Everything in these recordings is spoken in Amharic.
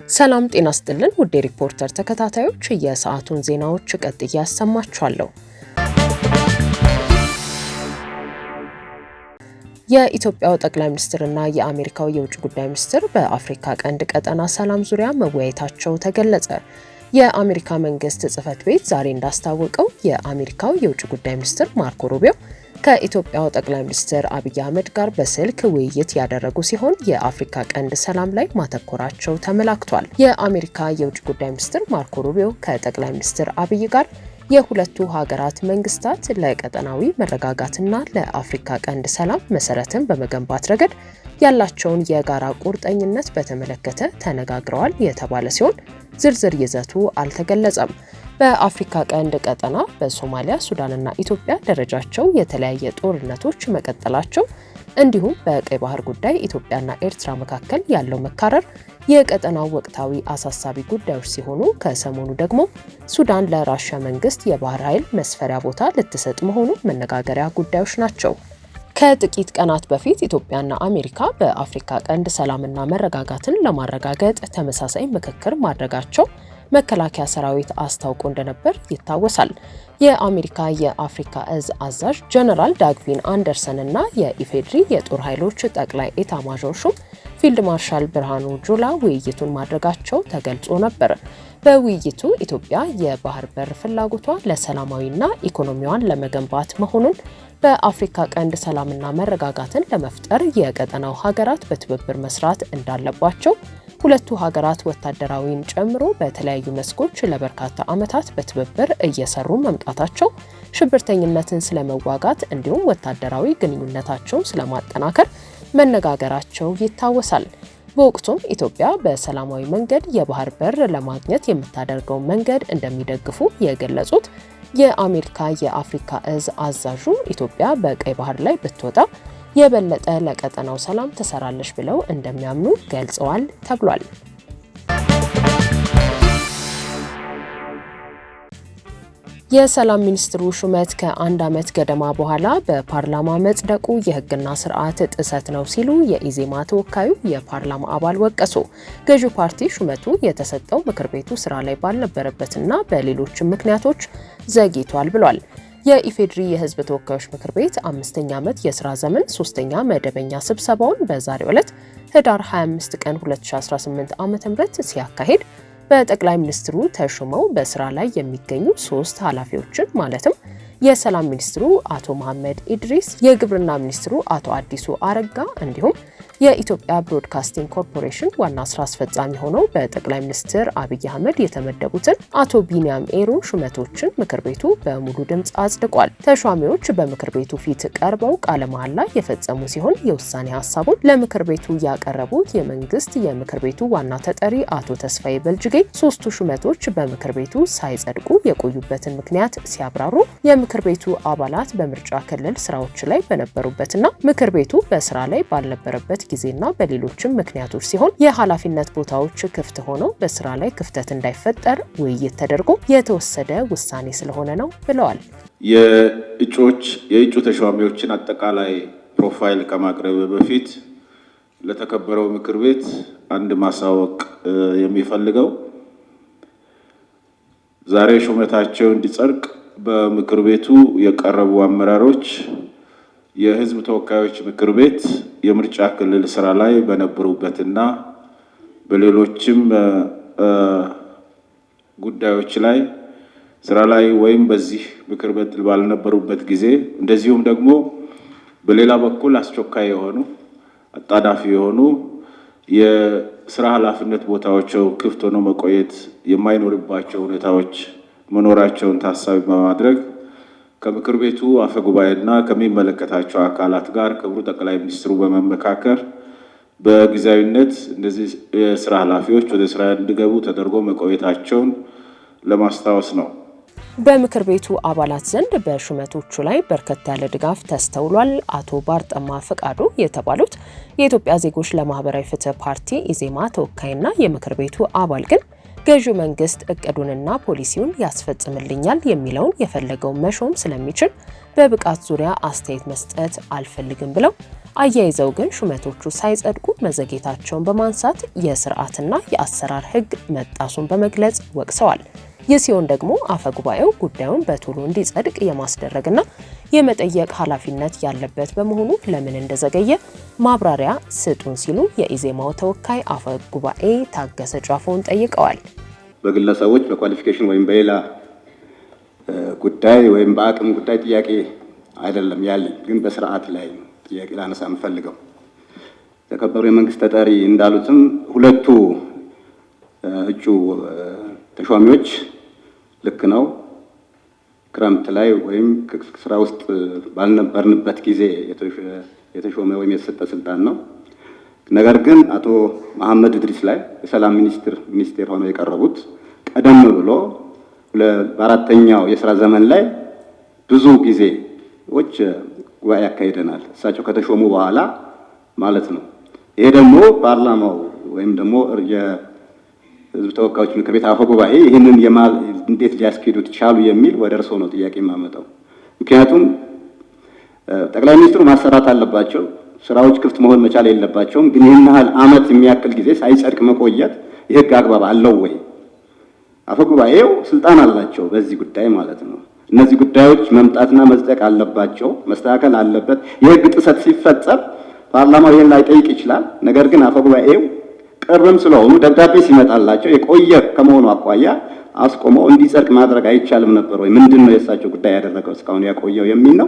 ሰላም ጤና ይስጥልን ውድ ሪፖርተር ተከታታዮች የሰዓቱን ዜናዎች ቀጥዬ ያሰማችኋለሁ። የኢትዮጵያው ጠቅላይ ሚኒስትርና የአሜሪካው የውጭ ጉዳይ ሚኒስትር በአፍሪካ ቀንድ ቀጠና ሰላም ዙሪያ መወያየታቸው ተገለጸ። የአሜሪካ መንግስት ጽህፈት ቤት ዛሬ እንዳስታወቀው የአሜሪካው የውጭ ጉዳይ ሚኒስትር ማርኮ ሩቢዮ ከኢትዮጵያው ጠቅላይ ሚኒስትር አብይ አህመድ ጋር በስልክ ውይይት ያደረጉ ሲሆን የአፍሪካ ቀንድ ሰላም ላይ ማተኮራቸው ተመላክቷል። የአሜሪካ የውጭ ጉዳይ ሚኒስትር ማርኮ ሩቢዮ ከጠቅላይ ሚኒስትር አብይ ጋር የሁለቱ ሀገራት መንግስታት ለቀጠናዊ መረጋጋትና ለአፍሪካ ቀንድ ሰላም መሰረትን በመገንባት ረገድ ያላቸውን የጋራ ቁርጠኝነት በተመለከተ ተነጋግረዋል የተባለ ሲሆን ዝርዝር ይዘቱ አልተገለጸም። በአፍሪካ ቀንድ ቀጠና በሶማሊያ፣ ሱዳንና ኢትዮጵያ ደረጃቸው የተለያየ ጦርነቶች መቀጠላቸው እንዲሁም በቀይ ባህር ጉዳይ ኢትዮጵያና ኤርትራ መካከል ያለው መካረር የቀጠናው ወቅታዊ አሳሳቢ ጉዳዮች ሲሆኑ ከሰሞኑ ደግሞ ሱዳን ለራሻ መንግስት የባህር ኃይል መስፈሪያ ቦታ ልትሰጥ መሆኑ መነጋገሪያ ጉዳዮች ናቸው። ከጥቂት ቀናት በፊት ኢትዮጵያና አሜሪካ በአፍሪካ ቀንድ ሰላምና መረጋጋትን ለማረጋገጥ ተመሳሳይ ምክክር ማድረጋቸው መከላከያ ሰራዊት አስታውቆ እንደነበር ይታወሳል። የአሜሪካ የአፍሪካ እዝ አዛዥ ጀነራል ዳግቪን አንደርሰን እና የኢፌድሪ የጦር ኃይሎች ጠቅላይ ኤታማዦር ሹም ፊልድ ማርሻል ብርሃኑ ጁላ ውይይቱን ማድረጋቸው ተገልጾ ነበር። በውይይቱ ኢትዮጵያ የባህር በር ፍላጎቷ ለሰላማዊና ኢኮኖሚዋን ለመገንባት መሆኑን በአፍሪካ ቀንድ ሰላምና መረጋጋትን ለመፍጠር የቀጠናው ሀገራት በትብብር መስራት እንዳለባቸው ሁለቱ ሀገራት ወታደራዊን ጨምሮ በተለያዩ መስኮች ለበርካታ ዓመታት በትብብር እየሰሩ መምጣታቸው ሽብርተኝነትን ስለመዋጋት እንዲሁም ወታደራዊ ግንኙነታቸውን ስለማጠናከር መነጋገራቸው ይታወሳል። በወቅቱም ኢትዮጵያ በሰላማዊ መንገድ የባህር በር ለማግኘት የምታደርገው መንገድ እንደሚደግፉ የገለጹት የአሜሪካ የአፍሪካ እዝ አዛዡ ኢትዮጵያ በቀይ ባህር ላይ ብትወጣ የበለጠ ለቀጠናው ሰላም ትሰራለች ብለው እንደሚያምኑ ገልጸዋል ተብሏል። የሰላም ሚኒስትሩ ሹመት ከአንድ ዓመት ገደማ በኋላ በፓርላማ መጽደቁ የሕግና ስርዓት ጥሰት ነው ሲሉ የኢዜማ ተወካዩ የፓርላማ አባል ወቀሱ። ገዢው ፓርቲ ሹመቱ የተሰጠው ምክር ቤቱ ስራ ላይ ባልነበረበትና በሌሎችም ምክንያቶች ዘግይቷል ብሏል። የኢፌድሪ የህዝብ ተወካዮች ምክር ቤት 5ኛ ዓመት የስራ ዘመን 3ኛ መደበኛ ስብሰባውን በዛሬው ዕለት ህዳር 25 ቀን 2018 ዓ.ም ሲያካሂድ በጠቅላይ ሚኒስትሩ ተሹመው በስራ ላይ የሚገኙ 3 ኃላፊዎችን ማለትም የሰላም ሚኒስትሩ አቶ መሐመድ ኢድሪስ፣ የግብርና ሚኒስትሩ አቶ አዲሱ አረጋ እንዲሁም የኢትዮጵያ ብሮድካስቲንግ ኮርፖሬሽን ዋና ስራ አስፈጻሚ ሆነው በጠቅላይ ሚኒስትር አብይ አህመድ የተመደቡትን አቶ ቢኒያም ኤሮ ሹመቶችን ምክር ቤቱ በሙሉ ድምጽ አጽድቋል። ተሿሚዎች በምክር ቤቱ ፊት ቀርበው ቃለ መሐላ የፈጸሙ ሲሆን የውሳኔ ሀሳቡን ለምክር ቤቱ ያቀረቡት የመንግስት የምክር ቤቱ ዋና ተጠሪ አቶ ተስፋዬ በልጅጌ 3ቱ ሹመቶች በምክር ቤቱ ሳይጸድቁ የቆዩበትን ምክንያት ሲያብራሩ የምክር ቤቱ አባላት በምርጫ ክልል ስራዎች ላይ በነበሩበትና ምክር ቤቱ በስራ ላይ ባልነበረበት ጊዜና በሌሎችም ምክንያቶች ሲሆን የኃላፊነት ቦታዎች ክፍት ሆነው በስራ ላይ ክፍተት እንዳይፈጠር ውይይት ተደርጎ የተወሰደ ውሳኔ ስለሆነ ነው ብለዋል። የእጩ ተሿሚዎችን አጠቃላይ ፕሮፋይል ከማቅረብ በፊት ለተከበረው ምክር ቤት አንድ ማሳወቅ የሚፈልገው ዛሬ ሹመታቸው እንዲጸድቅ በምክር ቤቱ የቀረቡ አመራሮች የህዝብ ተወካዮች ምክር ቤት የምርጫ ክልል ስራ ላይ በነበሩበትና በሌሎችም ጉዳዮች ላይ ስራ ላይ ወይም በዚህ ምክር ቤት ባልነበሩበት ጊዜ እንደዚሁም ደግሞ በሌላ በኩል አስቸኳይ የሆኑ አጣዳፊ የሆኑ የስራ ኃላፊነት ቦታዎቸው ክፍት ሆነው መቆየት የማይኖርባቸው ሁኔታዎች መኖራቸውን ታሳቢ በማድረግ ከምክር ቤቱ አፈ ጉባኤና ከሚመለከታቸው አካላት ጋር ክቡር ጠቅላይ ሚኒስትሩ በመመካከር በጊዜያዊነት እነዚህ የስራ ኃላፊዎች ወደ ስራ እንዲገቡ ተደርጎ መቆየታቸውን ለማስታወስ ነው። በምክር ቤቱ አባላት ዘንድ በሹመቶቹ ላይ በርከት ያለ ድጋፍ ተስተውሏል። አቶ ባርጠማ ፈቃዱ የተባሉት የኢትዮጵያ ዜጎች ለማህበራዊ ፍትህ ፓርቲ ኢዜማ ተወካይና የምክር ቤቱ አባል ግን ገዢው መንግስት እቅዱንና ፖሊሲውን ያስፈጽምልኛል የሚለውን የፈለገውን መሾም ስለሚችል በብቃት ዙሪያ አስተያየት መስጠት አልፈልግም ብለው አያይዘው ግን ሹመቶቹ ሳይጸድቁ መዘግየታቸውን በማንሳት የስርዓትና የአሰራር ሕግ መጣሱን በመግለጽ ወቅሰዋል። ይህ ሲሆን ደግሞ አፈጉባኤው ጉዳዩን በቶሎ እንዲጸድቅ የማስደረግና የመጠየቅ ኃላፊነት ያለበት በመሆኑ ለምን እንደዘገየ ማብራሪያ ስጡን ሲሉ የኢዜማው ተወካይ አፈጉባኤ ታገሰ ጫፎን ጠይቀዋል። በግለሰቦች በኳሊፊኬሽን ወይም በሌላ ጉዳይ ወይም በአቅም ጉዳይ ጥያቄ አይደለም ያለኝ፣ ግን በስርዓት ላይ ጥያቄ ላነሳ የምፈልገው የተከበሩ የመንግስት ተጠሪ እንዳሉትም ሁለቱ እጩ ተሿሚዎች ልክ ነው፣ ክረምት ላይ ወይም ስራ ውስጥ ባልነበርንበት ጊዜ የተሾመ ወይም የተሰጠ ስልጣን ነው። ነገር ግን አቶ መሐመድ እድሪስ ላይ የሰላም ሚኒስቴር ሆነው የቀረቡት ቀደም ብሎ በአራተኛው የስራ ዘመን ላይ ብዙ ጊዜዎች ጉባኤ ያካሂደናል፣ እሳቸው ከተሾሙ በኋላ ማለት ነው። ይሄ ደግሞ ፓርላማው ወይም ደግሞ የህዝብ ተወካዮች ምክር ቤት አፈ ጉባኤ ይህንን እንዴት ሊያስኬዱት ቻሉ የሚል ወደ እርስዎ ነው ጥያቄ የማመጣው። ምክንያቱም ጠቅላይ ሚኒስትሩ ማሰራት አለባቸው፣ ስራዎች ክፍት መሆን መቻል የለባቸውም። ግን ይህን ያህል ዓመት የሚያክል ጊዜ ሳይጸድቅ መቆየት የህግ አግባብ አለው ወይ? አፈ ጉባኤው ስልጣን አላቸው በዚህ ጉዳይ ማለት ነው። እነዚህ ጉዳዮች መምጣትና መጽደቅ አለባቸው፣ መስተካከል አለበት። የህግ ጥሰት ሲፈጸም ፓርላማው ይሄን ላይጠይቅ ይችላል። ነገር ግን አፈ ጉባኤው ቅርብም ስለሆኑ ደብዳቤ ሲመጣላቸው የቆየ ከመሆኑ አኳያ አስቆመው እንዲጸድቅ ማድረግ አይቻልም ነበር ወይ? ምንድን ነው የእሳቸው ጉዳይ ያደረገው እስካሁን ያቆየው የሚል ነው።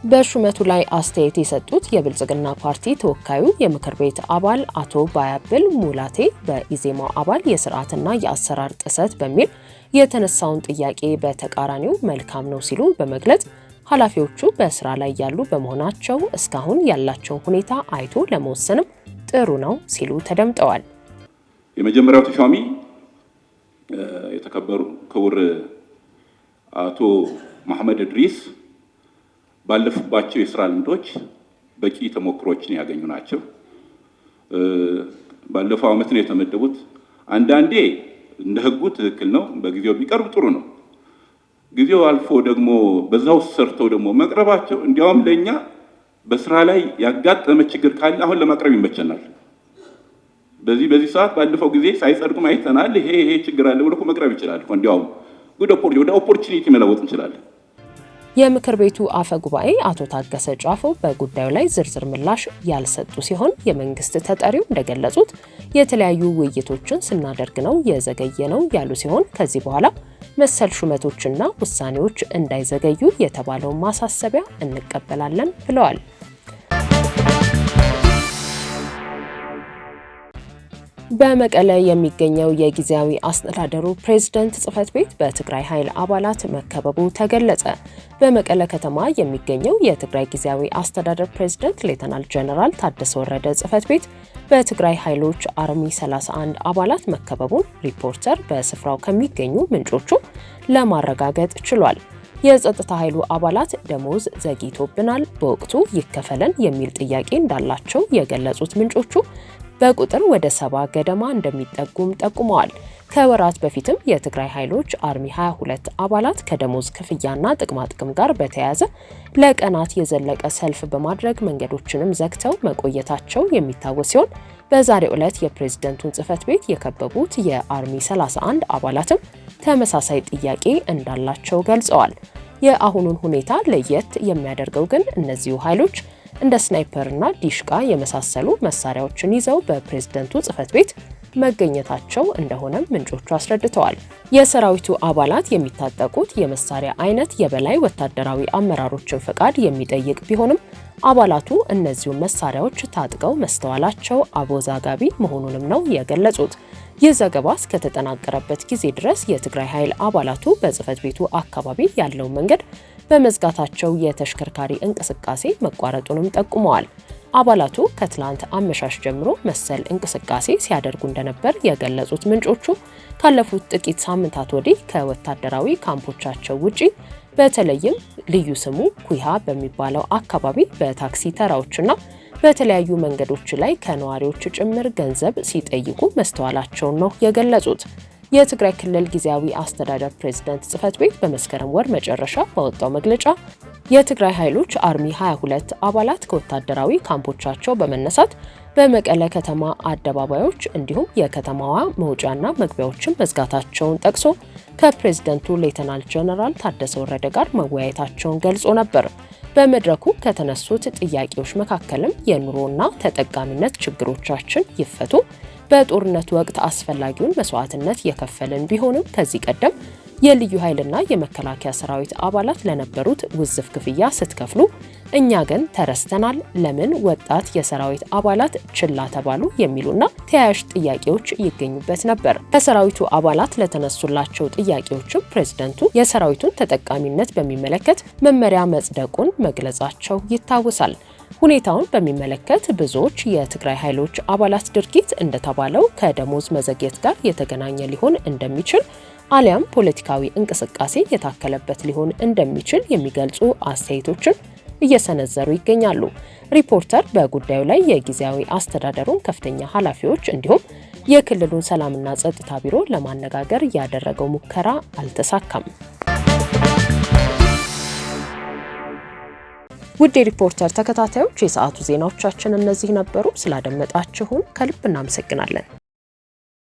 በሹመቱ ላይ አስተያየት የሰጡት የብልጽግና ፓርቲ ተወካዩ የምክር ቤት አባል አቶ ባያብል ሙላቴ በኢዜማው አባል የስርዓትና የአሰራር ጥሰት በሚል የተነሳውን ጥያቄ በተቃራኒው መልካም ነው ሲሉ በመግለጽ ኃላፊዎቹ በስራ ላይ ያሉ በመሆናቸው እስካሁን ያላቸውን ሁኔታ አይቶ ለመወሰንም ጥሩ ነው ሲሉ ተደምጠዋል። የመጀመሪያው ተሿሚ የተከበሩ ክቡር አቶ መሐመድ እድሪስ ባለፉባቸው የስራ ልምዶች በቂ ተሞክሮችን ያገኙ ናቸው። ባለፈው ዓመት ነው የተመደቡት። አንዳንዴ እንደ ህጉ ትክክል ነው፣ በጊዜው ቢቀርብ ጥሩ ነው። ጊዜው አልፎ ደግሞ በዛው ሰርተው ደግሞ መቅረባቸው እንዲያውም ለኛ በስራ ላይ ያጋጠመ ችግር ካለ አሁን ለማቅረብ ይመቸናል። በዚህ ሰዓት ባለፈው ጊዜ ሳይጸድቁም አይተናል። ይሄ ችግር አለ ብሎ መቅረብ ይችላል። እንዲያውም ወደ ኦፖርቹኒቲ መለወጥ እንችላለን። የምክር ቤቱ አፈ ጉባኤ አቶ ታገሰ ጫፎ በጉዳዩ ላይ ዝርዝር ምላሽ ያልሰጡ ሲሆን የመንግስት ተጠሪው እንደገለጹት የተለያዩ ውይይቶችን ስናደርግ ነው የዘገየ ነው ያሉ ሲሆን ከዚህ በኋላ መሰል ሹመቶችና ውሳኔዎች እንዳይዘገዩ የተባለውን ማሳሰቢያ እንቀበላለን ብለዋል። በመቀለ የሚገኘው የጊዜያዊ አስተዳደሩ ፕሬዝዳንት ጽህፈት ቤት በትግራይ ኃይል አባላት መከበቡ ተገለጸ። በመቀለ ከተማ የሚገኘው የትግራይ ጊዜያዊ አስተዳደር ፕሬዝዳንት ሌተናል ጀነራል ታደሰ ወረደ ጽህፈት ቤት በትግራይ ኃይሎች አርሚ 31 አባላት መከበቡን ሪፖርተር በስፍራው ከሚገኙ ምንጮቹ ለማረጋገጥ ችሏል። የጸጥታ ኃይሉ አባላት ደሞዝ ዘግይቶብናል፣ በወቅቱ ይከፈለን የሚል ጥያቄ እንዳላቸው የገለጹት ምንጮቹ በቁጥር ወደ 70 ገደማ እንደሚጠጉም ጠቁመዋል። ከወራት በፊትም የትግራይ ኃይሎች አርሚ 22 አባላት ከደሞዝ ክፍያና ጥቅማጥቅም ጋር በተያያዘ ለቀናት የዘለቀ ሰልፍ በማድረግ መንገዶችንም ዘግተው መቆየታቸው የሚታወስ ሲሆን በዛሬው ዕለት የፕሬዝዳንቱን ጽህፈት ቤት የከበቡት የአርሚ 31 አባላትም ተመሳሳይ ጥያቄ እንዳላቸው ገልጸዋል። የአሁኑን ሁኔታ ለየት የሚያደርገው ግን እነዚሁ ኃይሎች እንደ ስናይፐርና ዲሽቃ የመሳሰሉ መሳሪያዎችን ይዘው በፕሬዝዳንቱ ጽህፈት ቤት መገኘታቸው እንደሆነም ምንጮቹ አስረድተዋል። የሰራዊቱ አባላት የሚታጠቁት የመሳሪያ አይነት የበላይ ወታደራዊ አመራሮችን ፈቃድ የሚጠይቅ ቢሆንም አባላቱ እነዚሁ መሳሪያዎች ታጥቀው መስተዋላቸው አወዛጋቢ መሆኑንም ነው የገለጹት። ይህ ዘገባ እስከተጠናቀረበት ጊዜ ድረስ የትግራይ ኃይል አባላቱ በጽህፈት ቤቱ አካባቢ ያለው መንገድ በመዝጋታቸው የተሽከርካሪ እንቅስቃሴ መቋረጡንም ጠቁመዋል። አባላቱ ከትላንት አመሻሽ ጀምሮ መሰል እንቅስቃሴ ሲያደርጉ እንደነበር የገለጹት ምንጮቹ ካለፉት ጥቂት ሳምንታት ወዲህ ከወታደራዊ ካምፖቻቸው ውጪ በተለይም ልዩ ስሙ ኩይሃ በሚባለው አካባቢ በታክሲ ተራዎችና በተለያዩ መንገዶች ላይ ከነዋሪዎች ጭምር ገንዘብ ሲጠይቁ መስተዋላቸውን ነው የገለጹት። የትግራይ ክልል ጊዜያዊ አስተዳደር ፕሬዝዳንት ጽህፈት ቤት በመስከረም ወር መጨረሻ ባወጣው መግለጫ የትግራይ ኃይሎች አርሚ 22 አባላት ከወታደራዊ ካምፖቻቸው በመነሳት በመቀለ ከተማ አደባባዮች እንዲሁም የከተማዋ መውጫና መግቢያዎችን መዝጋታቸውን ጠቅሶ ከፕሬዝዳንቱ ሌተናል ጀነራል ታደሰ ወረደ ጋር መወያየታቸውን ገልጾ ነበር። በመድረኩ ከተነሱት ጥያቄዎች መካከልም የኑሮና ተጠቃሚነት ችግሮቻችን ይፈቱ፣ በጦርነቱ ወቅት አስፈላጊውን መስዋዕትነት የከፈልን ቢሆንም ከዚህ ቀደም የልዩ ኃይልና የመከላከያ ሰራዊት አባላት ለነበሩት ውዝፍ ክፍያ ስትከፍሉ እኛ ግን ተረስተናል፣ ለምን ወጣት የሰራዊት አባላት ችላ ተባሉ የሚሉና ተያያዥ ጥያቄዎች ይገኙበት ነበር። ከሰራዊቱ አባላት ለተነሱላቸው ጥያቄዎችም ፕሬዝዳንቱ የሰራዊቱን ተጠቃሚነት በሚመለከት መመሪያ መጽደቁን መግለጻቸው ይታወሳል። ሁኔታውን በሚመለከት ብዙዎች የትግራይ ኃይሎች አባላት ድርጊት እንደተባለው ከደሞዝ መዘግየት ጋር የተገናኘ ሊሆን እንደሚችል አሊያም ፖለቲካዊ እንቅስቃሴ የታከለበት ሊሆን እንደሚችል የሚገልጹ አስተያየቶችን እየሰነዘሩ ይገኛሉ። ሪፖርተር በጉዳዩ ላይ የጊዜያዊ አስተዳደሩን ከፍተኛ ኃላፊዎች እንዲሁም የክልሉን ሰላምና ጸጥታ ቢሮ ለማነጋገር ያደረገው ሙከራ አልተሳካም። ውድ የሪፖርተር ተከታታዮች የሰዓቱ ዜናዎቻችን እነዚህ ነበሩ። ስላደመጣችሁን ከልብ እናመሰግናለን።